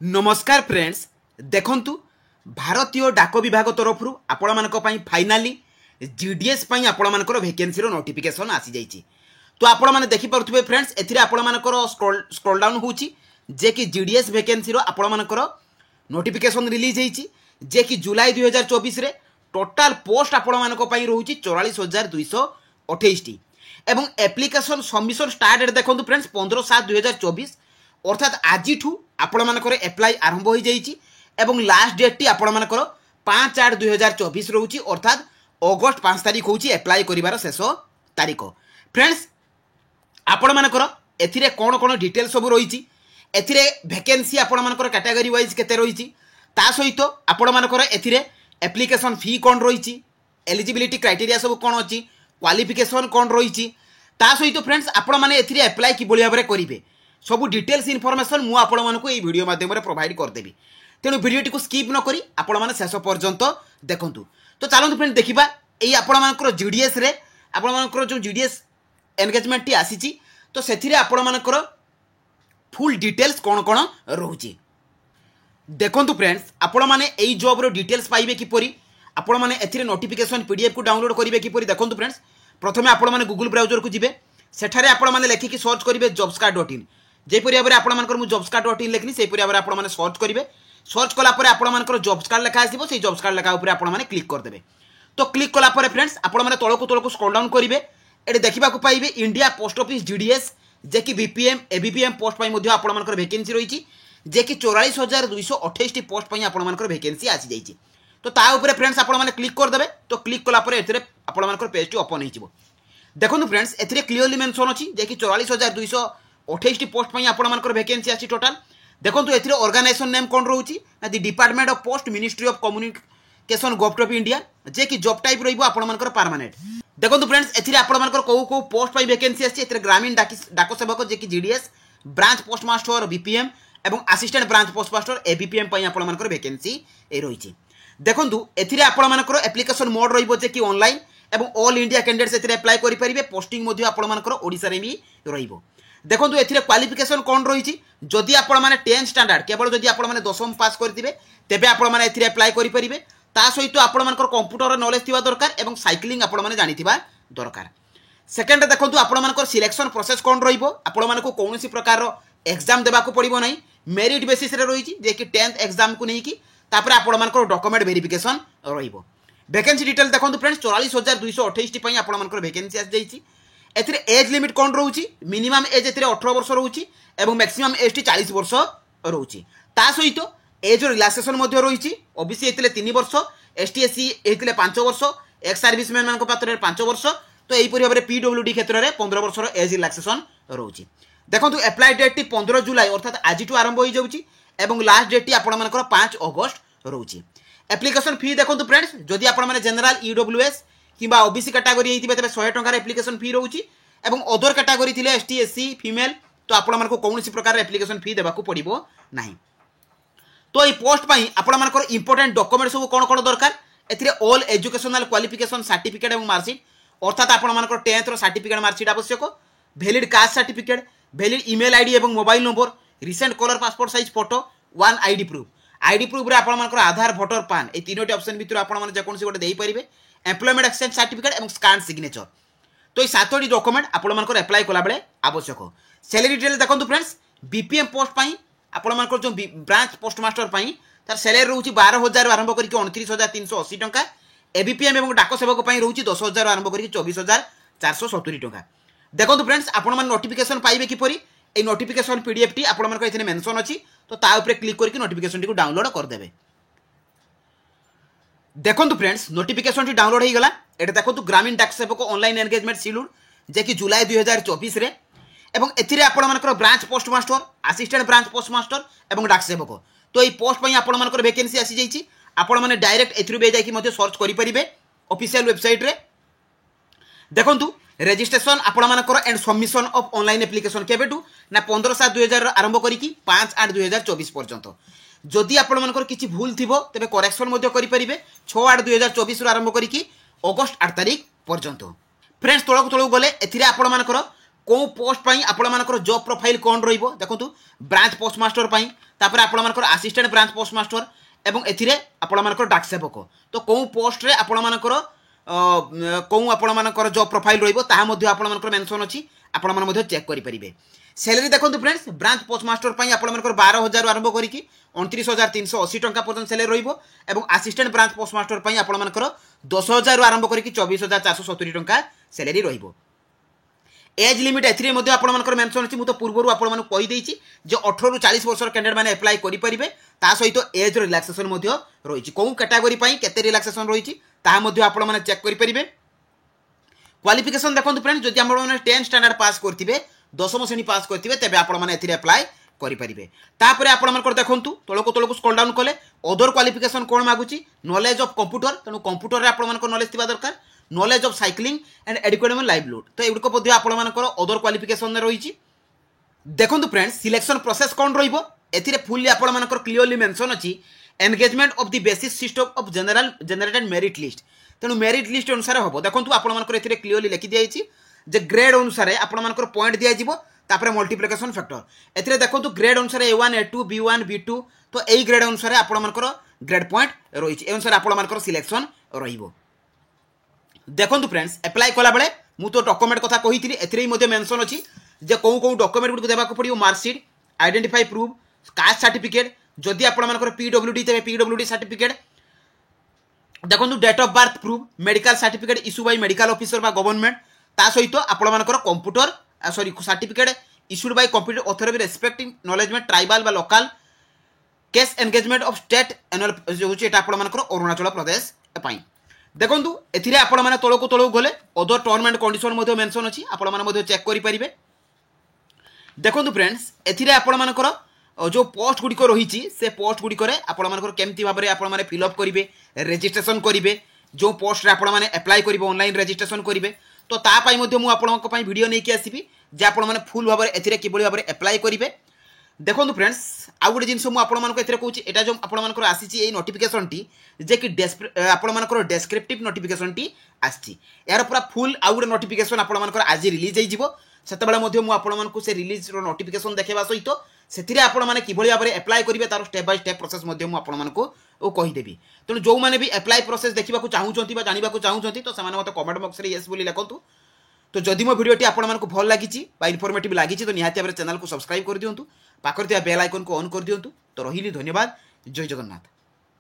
नमस्कार फ्रेंड्स देखंतु भारतीय डाक विभाग तरफ आपण मानक फाइनाली जीडीएस आपण मानकर वैकेंसी नोटिफिकेशन आसी जाइए। तो आपण मैंने देखिपे फ्रेंड्स एथिरे आपण मानकर स्क्रॉल डाउन होची जे कि जीडीएस वैकेंसी आपण मानकर नोटिफिकेशन रिलीज होती जे कि जुलाई 2024 रे टोटाल पोस्ट आपण मानक रोची 44,228 टी एवं एप्लिकेशन सबमिशन स्टार्ट डेट देखो फ्रेंड्स 15/7/2024 अर्थात आज आपण मानकर एप्लाई आरंभ हो जाइए एवं लास्ट डेट टी आपण मानकर 5/8/2024 रोची अर्थात अगस्ट 5 तारीख होची एप्लाई करिवार शेष तारीख। फ्रेंड्स आपण मानकर एथिरे कोन कोन डिटेल सब रही एथिरे वैकेंसी आपण मानकर कैटेगरी वाइज केते रही ता सहित आपण मानकर एथिरे एप्लिकेशन फी कोन रही एलिजिबिलिटी क्राइटेरिया सब कोन अछि क्वालिफिकेशन कोन रही ता सहित फ्रेंड्स आपण माने एथिरे एप्लाई कि बलिया बरे करिवे सब डिटेल्स इनफॉरमेशन मु आपण मानकु ए वीडियो माध्यम रे प्रोवाइड कर देबी। तेणु वीडियोटी को स्किप न करी आपण माने शेष पर्यंत देखंतु। तो चलନ୍ତୁ फ्रेंड देखिबा एई आपण मानकर जीडीएस रे आपण मानकर जो जीडीएस एंगेजमेंट टी आसीची तो सेथिरे आपण मानकर फुल डिटेल्स कोन कोन रहउची देखंतु। फ्रेंड्स आपण माने एई जॉब रो डिटेल्स पाइबे किपरि आपण माने एथिरे नोटिफिकेशन पीडीएफ को डाउनलोड करिवे किपरि देखंतु। फ्रेंड्स प्रथमे आपण माने गूगल ब्राउजर को जिवे सेठारे आपण माने लेखिकी सर्च करिवे jobscard.in जेपरि भाबरे आपण मानकर मु jobscard.in लेखनी सेपरि भाबरे आपण माने सर्च करिवे सर्च कला परे आपण मानकर jobscard लेखा आसीबो सेई jobscard लेखा ऊपर आपण माने क्लिक कर देबे। तो क्लिक कला परे फ्रेंड्स आपण माने तळको स्क्रॉल डाउन करिवे एडे देखिबा को पाइबे इंडिया पोस्ट ऑफिस जीडीएस जे कि बीपीएम एबीपीएम पोस्ट पई मध्ये आपण मानकर वैकेंसी रहिची जे कि 44,228 टी पोस्ट पई आपण मानकर वैकेंसी आसी जाइची। तो ता ऊपर फ्रेंड्स आपण माने क्लिक कर देबे। तो क्लिक कला परे एथिरे आपण मानकर पेज टी ओपन हिजिबो। देखो फ्रेंड्स एथिरे क्लियरली मेंशन अछि जे कि 44,228 टी पोस्ट पई आपण मानकर वैकेंसी आछि टोटल। देखो एथिरे ऑर्गेनाइजेशन नेम कोन रहउछि ना the department of post ministry of communication government of India जे कि जॉब टाइप रहिबो आपण मानकर परमानेंट। देखो फ्रेंड्स एथिरे आपण मानकर को पोस्ट पई वैकेंसी आछि एथिरे ग्रामीण डाक सेवक जे कि GDS branch post master BPM एवं assistant branch post master ABPM पई आपण मानकर वैकेंसी ए रहिछि। देखो एथिरे आपण मानकर एप्लिकेशन मोड रहिबो जे कि ऑनलाइन एवं ऑल इंडिया कैंडिडेट्स एथिरे अप्लाई करि परिबे पोस्टिंग मध्ये आपण मानकर ओडिसा रे भी रहिबो। देखो एथिरे क्वालिफिकेशन कोन रहिछि जदि आपण माने 10 स्टैंडर्ड केवल जदि आपण माने 10म पास करथिबे तेबे आपण माने एथिरे अप्लाई करि परिबे ता सहित आपण मानकर कंप्यूटर नॉलेज थिबा दरकार एवं साइक्लिंग आपण माने जानिथिबा दरकार। सेकंड देखो आपण मानकर सिलेक्शन प्रोसेस कोन रहिबो आपण मानको कोनोसी प्रकार रो एग्जाम देबा को पड़िबो नै मेरिट बेसिस रे रहिछि जे कि 10th एग्जाम को नै कि तापर आपण मानकर डॉक्यूमेंट वेरिफिकेशन रहिबो। वैकेंसी डिटेल देखो फ्रेंड्स 44,228 टी पई आपण मानकर वैकेंसी आस जाइछि। एथिरे एज लिमिट कोन रहउछि मिनिमम एज एथिरे 18 वर्ष रहउछि एवं मैक्सिमम एज टी 40 वर्ष रहउछि। ता सहित एज रिलैक्सेशन मध्ये रहिछि ओबीसी एथिले 3 वर्ष एसटीएससी एथिले 5 वर्ष एक्स सर्विसमैन मानक पात्र 5 वर्ष तो एही परि भाबरे पीडब्ल्यूडी क्षेत्र रे 15 वर्ष रो एज रिलैक्सेशन रहउछि। देखंतु अप्लाई डेट टी 15 जुलाई अर्थात आज टू आरंभ होई जाउछि एवं लास्ट डेट टी आपण मानकर 5 अगस्त रहउछि। एप्लिकेशन फी देखो फ्रेंड्स जदि आपण माने जनरल ईडब्ल्यूएस किबा ओबीसी कैटेगरी हेतिबे तबे 100 टंका एप्लिकेशन फी रहउछि एवं अदर कैटेगरी थिले एसटी एससी फीमेल तो आपण मानको कोनोसी प्रकार एप्लिकेशन फी देबा को पड़िबो नाही। तो ए पोस्ट पई आपण मानकर इंपोर्टेंट डॉक्यूमेंट सब कोन कोन दरकार एथिरे ऑल एजुकेशनल क्वालिफिकेशन सर्टिफिकेट एवं मार्कशीट अर्थात आपण मानकर 10th रो सर्टिफिकेट मार्कशीट आवश्यक valid caste certificate valid email ID एवं mobile number recent colour passport size photo one ID proof रे आपण मानकर आधार वोटर पान ए तीनोटी ऑप्शन भितर आपण माने जे कोनसी गोटे देई परिबे एम्प्लॉयमेंट एक्सचेंज सर्टिफिकेट एवं स्कैन सिग्नेचर। तो ये 7टी डॉक्यूमेंट आपण मानकर अप्लाई कला बेले आवश्यक। सैलरी डिटेल देखंतु फ्रेंड्स बीपीएम पोस्ट पई आपण मानकर जो ब्रांच पोस्ट मास्टर पई तार सैलरी रहउची 12,000 आरंभ करिक 29,380 टंका एबीपीएम एवं डाक सेवक पई रहउची 10,000 आरंभ करिक 24,470 टंका। देखंतु फ्रेंड्स आपण मान नोटिफिकेशन पाइबे किपरि ए नोटिफिकेशन पीडीएफ टी आपण मानकर एथने मेंशन अछि तो ता ऊपर क्लिक करके नोटिफिकेशन टी को डाउनलोड कर देबे। देखंतु फ्रेंड्स नोटिफिकेशन टी डाउनलोड हो गला एटा देखंतु ग्रामीण डाक सेवक ऑनलाइन एंगेजमेंट शेड्यूल जे कि जुलाई 2024 रे एवं एथिरे आपण मानकर branch post master assistant branch post master एवं डाक सेवक तो ए पोस्ट पई आपण मानकर वैकेंसी आसी जाइछि। आपण माने डायरेक्ट एथिरु बे जाई कि मध्ये सर्च करि परिबे ऑफिशियल वेबसाइट रे। देखंतु रजिस्ट्रेशन आपण मानकर and submission of online application केबेटू ना 15/7/2000 आरंभ करिकी 5/8/2024 पर्यंत जदि आपण मानकर किछि भूल थिबो तबे करेक्शन मध्ये करि परिबे 6/8/2024 आरंभ करिकी अगस्त 8 तारिख पर्यंत। फ्रेंड्स तळक गले एथिरे आपण मानकर कौ पोस्ट पाई आपणमानकर जॉब प्रोफाइल कौन रहिबो देखंतु ब्रांच पोस्ट मास्टर पाई तापर आपणमानकर असिस्टेंट ब्रांच पोस्ट मास्टर एवं एथिरे आपणमानकर डाक सेवक तो कौ पोस्ट रे आपणमानकर कौ आपणमानकर जॉब प्रोफाइल रहिबो ताहा मध्ये आपणमानकर मेंशन अछि आपण मन मध्ये चेक करि परिबे। सैलरी देखंतु फ्रेंड्स ब्रांच पोस्ट मास्टर पाई आपणमानकर 12000 आरंभ करिकि 29380 टंका पर्यंत सैलरी रहिबो एवं असिस्टेंट ब्रांच पोस्ट मास्टर पाई आपणमानकर 10000 आरंभ करिकि 24470 टंका सैलरी रहिबो। एज लिमिट एथरे मध्ये आपण मानकर मेंशन अछि मु तो पूर्वरु आपण मानक कहि देछि जे 18 रु 40 वर्ष कैंडिडेट माने अप्लाई करि परिबे ता सहित एज रिलैक्सेशन मध्ये रहिछि को कैटेगरी पई केते रिलैक्सेशन रहिछि ता मध्ये आपण माने चेक करि परिबे। क्वालिफिकेशन देखंतु फ्रेंड जदि आपण माने 10 स्टैंडर्ड पास करथिबे 10म श्रेणी पास करथिबे तबे आपण माने एथिरे अप्लाई करि परिबे। तापर आपण मानकर देखंतु तळको स्क्रॉल डाउन कले अदर क्वालिफिकेशन कोन मागुछि नॉलेज ऑफ कंप्यूटर तनु कंप्यूटर रे आपण मानकर नॉलेज थिबा दरकार नॉलेज ऑफ साइक्लिंग एंड एडुकेटेबल लाइवलीहुड तो एगुड को मध्ये आपण मानकर अदर क्वालिफिकेशन रे रहिछि। देखंतु फ्रेंड्स सिलेक्शन प्रोसेस कोन रहिबो एथिरे फुल्ली आपण मानकर क्लियरली मेंशन अछि engagement of the basic system of generated merit list तेणु मेरिट लिस्ट अनुसार हम देखो आपण मानकर एथिरे क्लियरली लिखि दिया जे ग्रेड अनुसार आपण मानकर पॉइंट दिया जिवो तापर मल्टीप्लिकेशन फैक्टर एथिरे देखो ग्रेड अनुसार A1 A2 B1 B2 तो एई ग्रेड अनुसार आपण मानकर ग्रेड पॉइंट रहिछि ए अनुसार आपण मानकर सिलेक्शन रहिबो। देखंतु फ्रेंड्स अप्लाई कला बेले मु तो डॉक्यूमेंट कथा कहिथिली एथिरे मध्ये मेंशन अछि जे को डॉक्यूमेंट गुड देबा को पड़ियो marksheet identify proof caste certificate जदि आपण मानकर पीडब्ल्यूडी तेबे पीडब्ल्यूडी सर्टिफिकेट देखंतु date of birth proof medical certificate issue by medical officer बा गवर्नमेंट ता सहित आपण मानकर computer sorry certificate issued by computer authority respecting knowledge में ट्राइबल बा local case engagement of state annual जो होची एटा आपण मानकर अरुणाचल प्रदेश पाई। देखंतु एथिरे आपण माने तळको गले अदर टर्म एंड कंडीशन मध्ये मेंशन अछि आपण माने मध्ये चेक करि परिबे। देखंतु फ्रेंड्स एथिरे आपण मानकर जो पोस्ट गुडी को रहिछि से पोस्ट गुडी करे आपण मानकर केमति भाबरे आपण माने फिल अप करिवे रजिस्ट्रेशन करिवे जो पोस्ट रे आपण माने अप्लाई करिवे ऑनलाइन रजिस्ट्रेशन करिवे तो ता पाई मध्ये मु आपनक पाई वीडियो नै कि आसीबी जे आपण माने फुल भाबरे एथिरे किबळी भाबरे अप्लाई करिवे। देखो फ्रेंड्स आउ गोटे जिनस मुझे कहूँ यहाँ जो आपर आसी नोटिफिकेशन टी जे कि आपर डेस्क्रिप्टिव नोटिफिकेशन टी आसी यार पूरा फुल आउ गोटे नोटिफिकेशन आपर आज रिलीज हो से रिलीज नोटिफिकेशन देखा सहित से आपने कि भाव में अप्लाई करेंगे तार स्टेप बाय स्टेप प्रोसेस कहीदेवी तेणु जो मैंने भी अप्लाई प्रोसेस देखा चाहूँगी जानवा चाहूँगी तो मत कमेंट बॉक्स में येस बोली लिखु। तो जदि मो वीडियोटी आपको भल लगी इनफॉर्मेटिव लगी तो निहाती भाव चैनल को सब्सक्राइब कर दिंतु पाखर बेल आइकन को ऑन कर दिंतु। तो रही धन्यवाद। जय जगन्नाथ।